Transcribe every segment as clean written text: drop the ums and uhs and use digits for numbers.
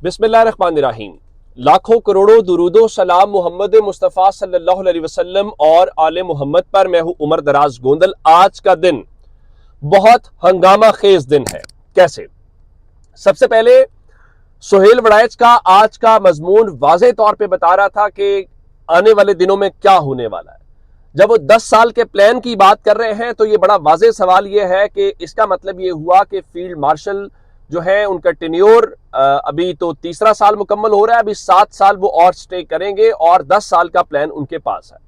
बिस्मिल्लाहिर्रहमानिर्रहीम। लाखों करोड़ों दुरूदो सलाम मोहम्मद मुस्तफ़ा सल्लल्लाहु अलैहि वसल्लम और आले मोहम्मद पर। मैं हूं उमर दराज गोंदल। आज का दिन बहुत हंगामा खेज दिन है। कैसे? सबसे पहले सुहेल वड़ैच का आज का मजमून वाज़े तौर पे बता रहा था कि आने वाले दिनों में क्या होने वाला है। जब वो 10 साल के प्लान की बात कर रहे हैं तो ये बड़ा वाज़े सवाल ये है कि इसका मतलब ये हुआ कि फील्ड मार्शल जो है उनका टेन्योर अभी तो तीसरा साल मुकम्मल हो रहा है, अभी 7 साल वो और स्टे करेंगे और 10 साल का प्लान उनके पास है।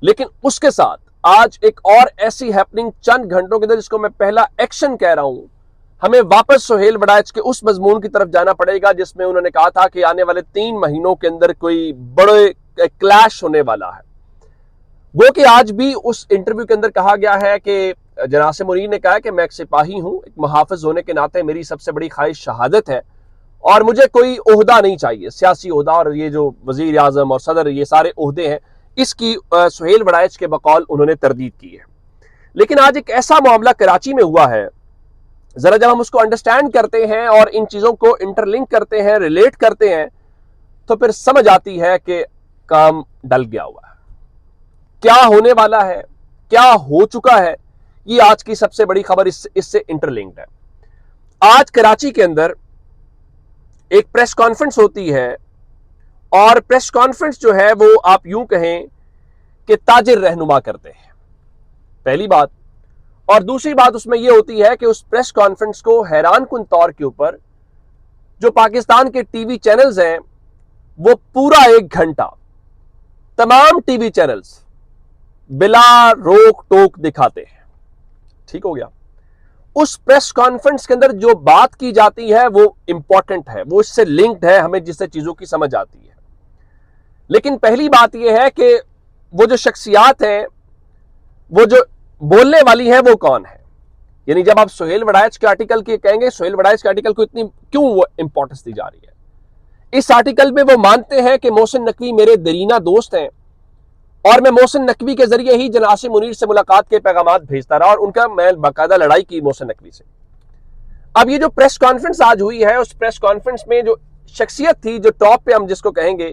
लेकिन उसके साथ आज एक और ऐसी हैपनिंग चंद घंटों के अंदर, जिसको मैं पहला एक्शन कह रहा हूं, हमें वापस सुहेल वड़ैच के उस मजमून की तरफ जाना पड़ेगा जिसमें उन्होंने कहा था कि आने वाले 3 महीनों के अंदर कोई बड़े क्लैश होने वाला है। वो कि आज भी उस इंटरव्यू के अंदर कहा गया है कि जनाब मुनीर ने कहा कि मैं एक सिपाही हूं, एक मुहाफिज होने के नाते मेरी सबसे बड़ी ख्वाहिश शहादत है और मुझे कोई ओहदा नहीं चाहिए, सियासी ओहदा और ये जो वजीर आजम और सदर ये सारे ओहदे हैं, इसकी सुहेल वड़ैच के बकौल उन्होंने तरदीद की है। लेकिन आज एक ऐसा मामला कराची में हुआ है, जरा जब हम उसको अंडरस्टैंड करते हैं और इन चीजों को इंटरलिंक करते हैं, रिलेट करते हैं, तो फिर समझ आती है कि काम डल गया हुआ है। क्या होने वाला है, क्या हो चुका है, ये आज की सबसे बड़ी खबर इससे इंटरलिंक्ड है। आज कराची के अंदर एक प्रेस कॉन्फ्रेंस होती है और प्रेस कॉन्फ्रेंस जो है वो आप यूं कहें कि ताजिर रहनुमा करते हैं, पहली बात। और दूसरी बात उसमें यह होती है कि उस प्रेस कॉन्फ्रेंस को हैरान कुन तौर के ऊपर जो पाकिस्तान के टीवी चैनल्स हैं वो पूरा 1 घंटा तमाम टीवी चैनल्स बिला रोक टोक दिखाते हैं। ठीक हो गया। उस प्रेस कॉन्फ्रेंस के अंदर जो बात की जाती है वो इंपॉर्टेंट है, वो इससे लिंक्ड है, हमें जिससे चीजों की समझ आती है। लेकिन पहली बात यह है कि वो जो शख्सियात हैं, वो जो बोलने वाली है, वो कौन है। यानी जब आप सुहेल वड़ैच के आर्टिकल की कहेंगे, सुहेल वड़ैच के आर्टिकल को इतनी क्यों वो इंपॉर्टेंस दी जा रही है? इस आर्टिकल में वो मानते हैं कि मोहसिन नकवी मेरे दरीना दोस्त हैं और मैं मोहसिन नकवी के जरिए ही जनाब मुनीर से मुलाकात के पैगामात भेजता रहा और उनका मैं बाकायदा लड़ाई की मोहसिन नकवी से। अब ये जो प्रेस कॉन्फ्रेंस आज हुई है, उस प्रेस कॉन्फ्रेंस में जो शख्सियत थी, जो टॉप पे हम जिसको कहेंगे,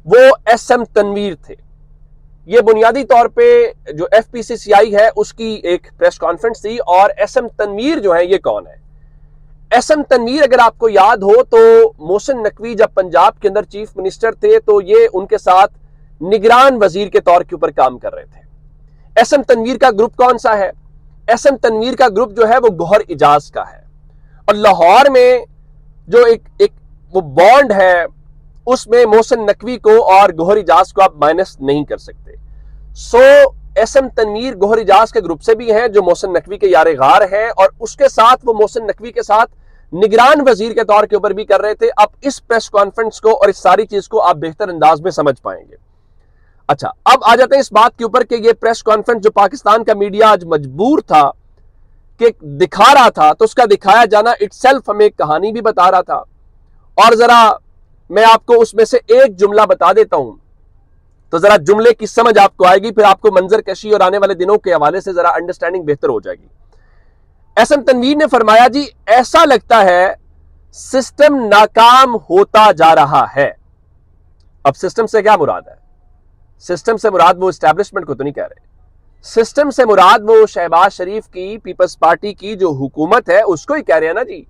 वो एसएम तनवीर थे। ये बुनियादी तौर पे जो एफपीसीसीआई है उसकी एक प्रेस कॉन्फ्रेंस थी। और एसएम तनवीर जो है, ये कौन है? एसएम तनवीर, अगर आपको याद हो तो मोहसिन नकवी जब पंजाब के अंदर चीफ मिनिस्टर थे तो ये उनके साथ निगरान वजीर के तौर के ऊपर काम कर रहे थे। एसएम तनवीर का ग्रुप कौन सा है? एसएम तनवीर का ग्रुप जो है वो गौहर इजाज का है। और लाहौर में जो एक वो बॉन्ड है, उसमें मोहसिन नकवी को और गौहर इजाज को आप माइनस नहीं कर सकते। सो एसएम तनवीर गौहर इजाज के ग्रुप से भी हैं जो मोहसिन नकवी के यारे गार हैं, और उसके साथ वो मोहसिन नकवी के साथ निगरान वजीर के तौर के ऊपर भी कर रहे थे। अब इस प्रेस कॉन्फ्रेंस को और इस सारी चीज को आप बेहतर अंदाज में समझ पाएंगे। अच्छा, अब आ जाते हैं इस बात के ऊपर कि ये प्रेस कॉन्फ्रेंस जो पाकिस्तान का मीडिया आज मजबूर था कि दिखा रहा था, तो उसका दिखाया जाना इटसेल्फ हमें एक कहानी भी बता रहा था। और जरा मैं आपको उसमें से एक जुमला बता देता हूं, तो जरा जुमले की समझ आपको आएगी, फिर आपको मंजर कशी और आने वाले दिनों के हवाले से जरा अंडरस्टैंडिंग बेहतर हो जाएगी। एसएम तनवीर ने फरमाया, जी ऐसा लगता है सिस्टम नाकाम होता जा रहा है। अब सिस्टम से क्या मुराद है? सिस्टम से मुराद वो एस्टैब्लिशमेंट को तो नहीं कह रहे। सिस्टम से मुराद वो शहबाज शरीफ की पीपल्स पार्टी की जो हुकूमत है उसको ही कह रहे हैं ना जी।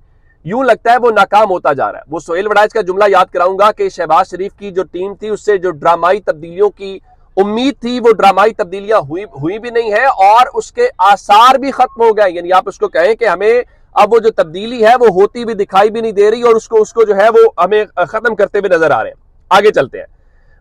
यूं लगता है वो नाकाम होता जा रहा है। वो सुहेल वड़ैच का जुमला याद कराऊंगा कि शहबाज शरीफ की जो टीम थी उससे जो ड्रामाई तब्दीलियों की उम्मीद थी, वो ड्रामाई तब्दीलियां हुई भी नहीं है और उसके आसार भी खत्म हो गए। यानी आप उसको कहें कि हमें अब वो जो तब्दीली है वो होती भी दिखाई भी नहीं दे रही और उसको जो है वो हमें खत्म करते हुए नजर आ रहे हैं। आगे चलते हैं।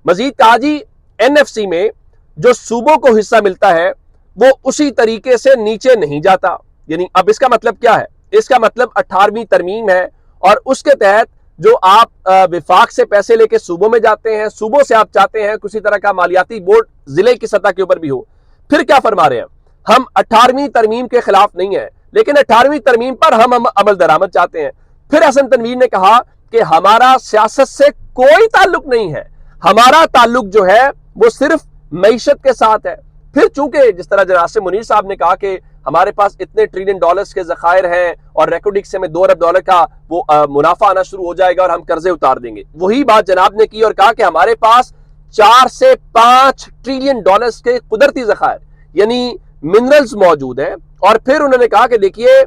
मजीद कहा, जी एनएफसी में जो सूबों को हिस्सा मिलता है वो उसी तरीके से नीचे नहीं जाता। यानी अब इसका मतलब क्या है? इसका मतलब 18वीं तरमीम है और उसके तहत जो आप विफाक से पैसे लेके सूबों में जाते हैं, सूबों से आप चाहते हैं किसी तरह का मालियाती बोर्ड जिले की सतह के ऊपर भी हो। फिर क्या फरमा रहे हैं? हम 18वीं तरमीम के खिलाफ नहीं है, लेकिन 18वीं तरमीम पर हम अमल दरामद चाहते हैं। फिर हसन तनवीर ने कहा कि हमारा सियासत से कोई ताल्लुक नहीं है, हमारा ताल्लुक जो है वो सिर्फ मईशत के साथ है। फिर चूंकि जिस तरह जनाब मुनीर साहब ने कहा कि ہمارے پاس اتنے ٹریلین ڈالرز کے ذخائر ہیں اور ریکارڈنگ سے ہمیں $2 ارب کا وہ منافع آنا شروع ہو جائے گا اور ہم قرضے اتار دیں گے. وہی بات جناب نے کی اور کہا کہ ہمارے پاس 4 سے 5 ٹریلین ڈالرز کے قدرتی ذخائر یعنی منرلز موجود ہیں. اور پھر انہوں نے کہا کہ دیکھیے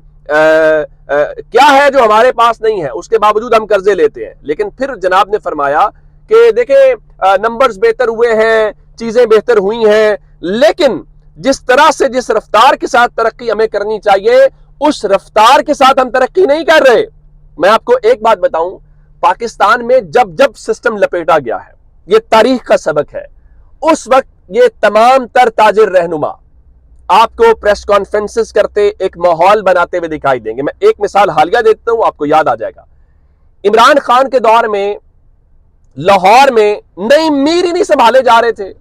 کیا ہے جو ہمارے پاس نہیں ہے, اس کے باوجود ہم قرضے لیتے ہیں. لیکن پھر جناب نے فرمایا کہ دیکھیں نمبرز بہتر ہوئے ہیں, چیزیں بہتر ہوئی ہیں, لیکن جس طرح سے جس رفتار کے ساتھ ترقی ہمیں کرنی چاہیے اس رفتار کے ساتھ ہم ترقی نہیں کر رہے. میں آپ کو ایک بات بتاؤں, پاکستان میں جب سسٹم لپیٹا گیا ہے, یہ تاریخ کا سبق ہے, اس وقت یہ تمام تر تاجر رہنما آپ کو پریس کانفرنسز کرتے ایک ماحول بناتے ہوئے دکھائی دیں گے. میں ایک مثال حالیہ دیتا ہوں, آپ کو یاد آ جائے گا. عمران خان کے دور میں لاہور میں نئی میر ہی نہیں سنبھالے جا رہے تھے.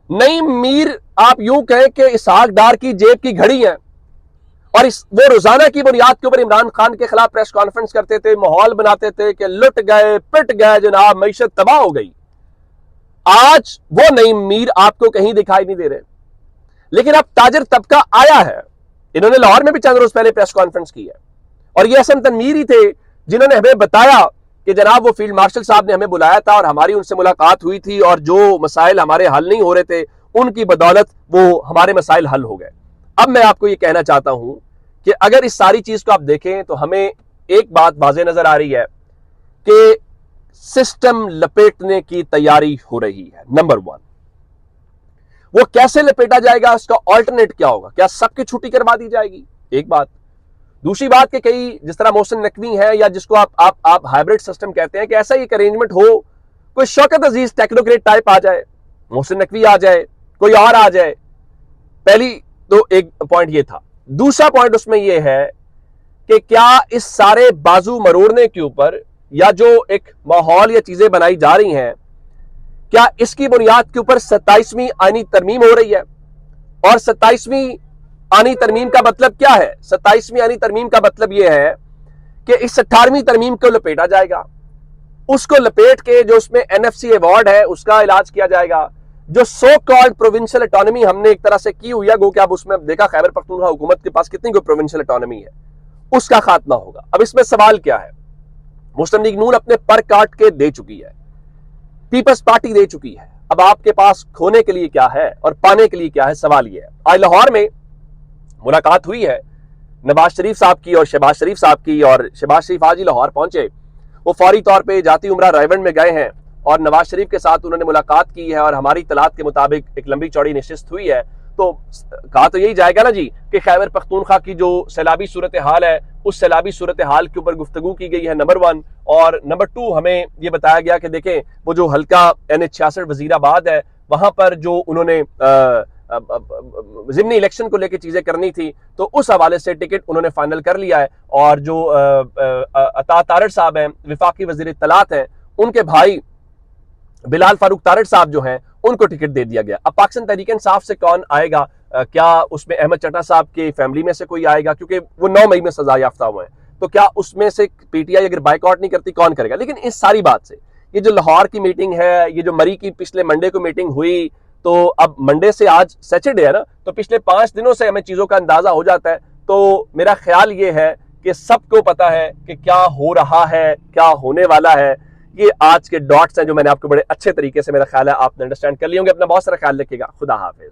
نئی میر آپ یوں کہیں کہ اسحاق ڈار کی جیب کی گھڑی ہے, اور وہ روزانہ کی بنیاد کے اوپر عمران خان کے خلاف پریس کانفرنس کرتے تھے, ماحول بناتے تھے کہ لٹ گئے پٹ گئے جناب, معیشت تباہ ہو گئی. آج وہ نئی میر آپ کو کہیں دکھائی نہیں دے رہے, لیکن اب تاجر طبقہ آیا ہے. انہوں نے لاہور میں بھی چند روز پہلے پریس کانفرنس کی ہے, اور یہ حسن تنویر ہی تھے جنہوں نے ہمیں بتایا کہ جناب وہ فیلڈ مارشل صاحب نے ہمیں بلایا تھا اور ہماری ان سے ملاقات ہوئی تھی, اور جو مسائل ہمارے حل نہیں ہو رہے تھے ان کی بدولت وہ ہمارے مسائل حل ہو گئے. اب میں آپ کو یہ کہنا چاہتا ہوں کہ اگر اس ساری چیز کو آپ دیکھیں تو ہمیں ایک بات واضح نظر آ رہی ہے کہ سسٹم لپیٹنے کی تیاری ہو رہی ہے. نمبر 1, وہ کیسے لپیٹا جائے گا, اس کا آلٹرنیٹ کیا ہوگا, کیا سب کی چھٹی کروا دی جائے گی, ایک بات. دوسری بات کہ کئی جس طرح محسن نقوی ہے یا جس کو آپ ہائبرڈ سسٹم کہتے ہیں, کہ ایسا ایک ارینجمنٹ ہو, کوئی شوکت عزیز ٹیکنوکریٹ ٹائپ آ جائے, محسن نقوی آ جائے, کوئی اور آ جائے. پہلی تو ایک پوائنٹ یہ تھا. دوسرا پوائنٹ اس میں یہ ہے کہ کیا اس سارے بازو مروڑنے کے اوپر یا جو ایک ماحول یا چیزیں بنائی جا رہی ہیں, کیا اس کی بنیاد کے اوپر 27ویں آئینی ترمیم ہو رہی ہے؟ اور 27ویں آئینی ترمیم کا مطلب کیا ہے؟ 27ویں آئینی ترمیم کا مطلب یہ ہے کہ اس 18ویں ترمیم کو لپیٹا جائے گا, اس کو لپیٹ کے جو اس میں NFC ایوارڈ ہے اس کا علاج کیا جائے گا. جو سو کالڈ پروونشل اٹانومی ہم نے ایک طرح سے کی ہوئی ہے, گو کہ اب اس میں دیکھا خیبر پختونخوا حکومت کے پاس کتنی کوئی پروونشل اٹانومی ہے, اس کا خاتمہ ہوگا. اب اس میں سوال کیا ہے؟ مسلم لیگ نون اپنے پر کاٹ کے دے چکی ہے, پیپلز پارٹی دے چکی ہے, اب آپ کے پاس کھونے کے لیے کیا ہے اور پانے کے لیے کیا ہے؟ سوال یہ ہے. آج لاہور میں ملاقات ہوئی ہے نواز شریف صاحب کی اور شہباز شریف صاحب کی, اور شہباز شریف آج ہی لاہور پہنچے. وہ فوری طور پہ جاتی عمرہ رائیونڈ میں گئے ہیں اور نواز شریف کے ساتھ انہوں نے ملاقات کی ہے, اور ہماری اطلاعات کے مطابق ایک لمبی چوڑی نشست ہوئی ہے. تو کہا تو یہی جائے گا نا جی کہ خیبر پختونخوا کی جو سیلابی صورتحال ہے اس سیلابی صورتحال کے اوپر گفتگو کی گئی ہے, نمبر 1. اور نمبر 2, ہمیں یہ بتایا گیا کہ دیکھیں وہ جو حلقہ NH66 وزیر آباد ہے, وہاں پر جو انہوں نے ضمنی الیکشن کو لے کے چیزیں کرنی تھی, تو اس حوالے سے ٹکٹ انہوں نے فائنل کر لیا ہے. اور جو عطا تارڑ صاحب ہیں, وفاقی وزیر اطلاعات ہیں, ان کے بھائی بلال فاروق تارڑ صاحب جو ہیں ان کو ٹکٹ دے دیا گیا. اب پاکستان تحریک انصاف سے کون آئے گا؟ کیا اس میں احمد چٹا صاحب کی فیملی میں سے کوئی آئے گا؟ کیونکہ وہ 9 مئی میں سزا یافتہ ہوئے ہیں, تو کیا اس میں سے PTI اگر بائیک آؤٹ نہیں کرتی کون کرے گا؟ لیکن اس ساری بات سے یہ جو لاہور کی میٹنگ ہے, یہ جو مری کی پچھلے منڈے کو میٹنگ ہوئی, تو اب منڈے سے آج سیچرڈے ہے نا, تو پچھلے 5 دنوں سے ہمیں چیزوں کا اندازہ ہو جاتا ہے. تو میرا خیال یہ ہے کہ سب کو پتا ہے کہ کیا ہو رہا ہے, کیا ہونے والا ہے. یہ آج کے ڈاٹس ہیں جو میں نے آپ کو بڑے اچھے طریقے سے میرا خیال ہے آپ نے انڈرسٹینڈ کر لیے ہوں گے. اپنا بہت سارا خیال رکھیے گا. خدا حافظ.